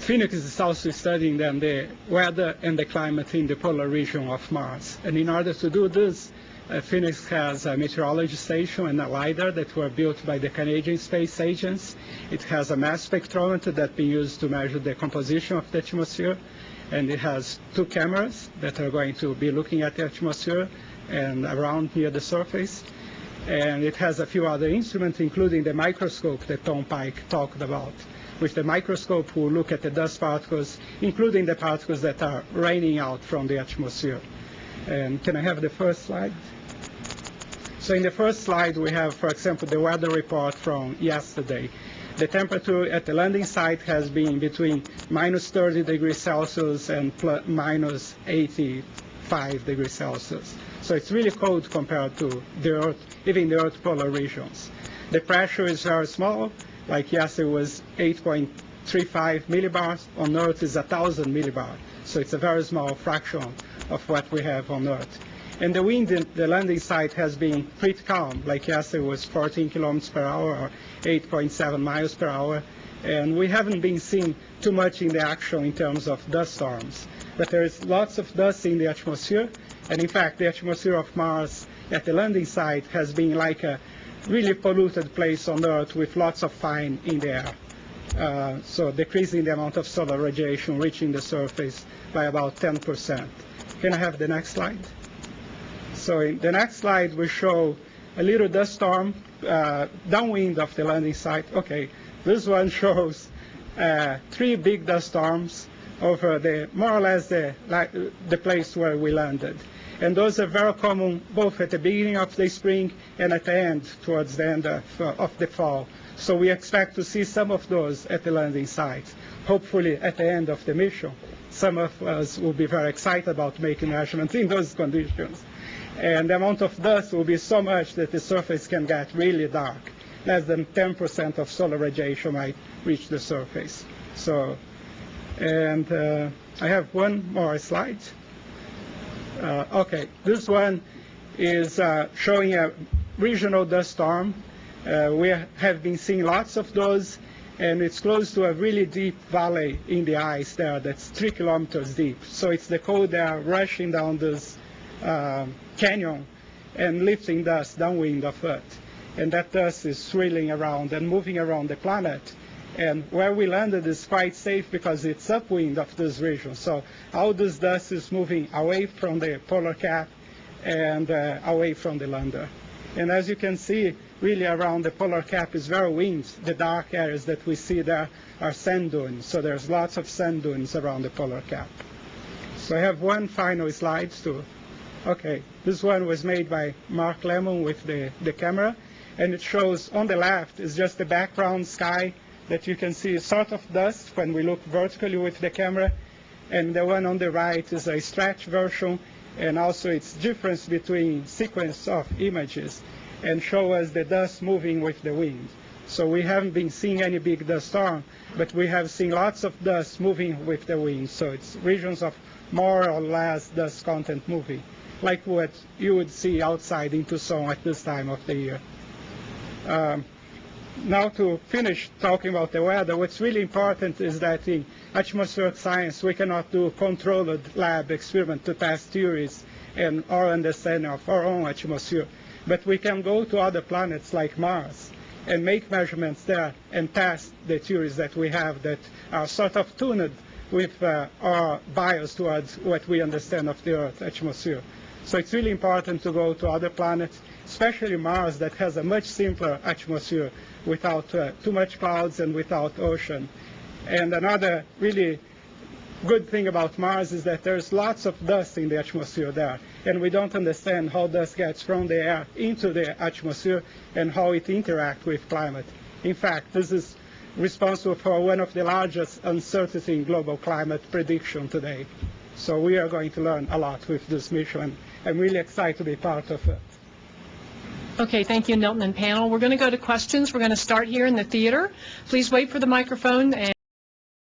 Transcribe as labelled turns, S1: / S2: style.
S1: Phoenix is also studying then the weather and the climate in the polar region of Mars. And in order to do this, Phoenix has a meteorology station and a LiDAR that were built by the Canadian Space Agency. It has a mass spectrometer that's been used to measure the composition of the atmosphere. And it has 2 cameras that are going to be looking at the atmosphere and around near the surface. And it has a few other instruments, including the microscope that Tom Pike talked about. With the microscope, we'll look at the dust particles, including the particles that are raining out from the atmosphere. And can I have the first slide? So in the first slide, we have, for example, the weather report from yesterday. The temperature at the landing site has been between minus 30 degrees Celsius and minus 85 degrees Celsius. So it's really cold compared to the Earth, even the Earth polar regions. The pressure is very small. Like yesterday was 8.35 millibars. On Earth is 1,000 millibars. So it's a very small fraction of what we have on Earth. And the wind in the landing site has been pretty calm. Like yesterday was 14 kilometers per hour or 8.7 miles per hour. And we haven't been seeing too much in the action in terms of dust storms. But there is lots of dust in the atmosphere. And in fact, the atmosphere of Mars at the landing site has been like a really polluted place on Earth with lots of fine in the air. So decreasing the amount of solar radiation reaching the surface by about 10%. Can I have the next slide? So in the next slide, we show a little dust storm downwind of the landing site. Okay, this one shows 3 big dust storms over more or less the place where we landed. And those are very common both at the beginning of the spring and at the end, towards the end of the fall. So we expect to see some of those at the landing site, hopefully at the end of the mission. Some of us will be very excited about making measurements in those conditions. And the amount of dust will be so much that the surface can get really dark. Less than 10% of solar radiation might reach the surface. So, and I have one more slide. Okay, this one is showing a regional dust storm. We have been seeing lots of those, and it's close to a really deep valley in the ice there that's 3 kilometers deep. So it's the cold air rushing down this canyon and lifting dust downwind of Earth. And that dust is swirling around and moving around the planet. And where we landed is quite safe because it's upwind of this region. So all this dust is moving away from the polar cap and away from the lander. And as you can see, really around the polar cap is very windy. The dark areas that we see there are sand dunes. So there's lots of sand dunes around the polar cap. So I have one final slide too. Okay, this one was made by Mark Lemon with the camera. And it shows on the left is just the background sky that you can see sort of dust when we look vertically with the camera. And the one on the right is a stretch version, and also its difference between sequence of images, and show us the dust moving with the wind. So we haven't been seeing any big dust storm, but we have seen lots of dust moving with the wind. So it's regions of more or less dust content moving, like what you would see outside in Tucson at this time of the year. Now to finish talking about the weather, what's really important is that in atmospheric science we cannot do controlled lab experiment to test theories and our understanding of our own atmosphere. But we can go to other planets like Mars and make measurements there and test the theories that we have that are sort of tuned with our bias towards what we understand of the Earth's atmosphere. So it's really important to go to other planets, especially Mars that has a much simpler atmosphere without too much clouds and without ocean. And another really good thing about Mars is that there's lots of dust in the atmosphere there. And we don't understand how dust gets from the air into the atmosphere and how it interacts with climate. In fact, this is responsible for one of the largest uncertainty in global climate prediction today. So we are going to learn a lot with this mission. I'm really excited to be part of it.
S2: Okay, thank you, Milton and panel. We're going to go to questions. We're going to start here in the theater. Please wait for the microphone.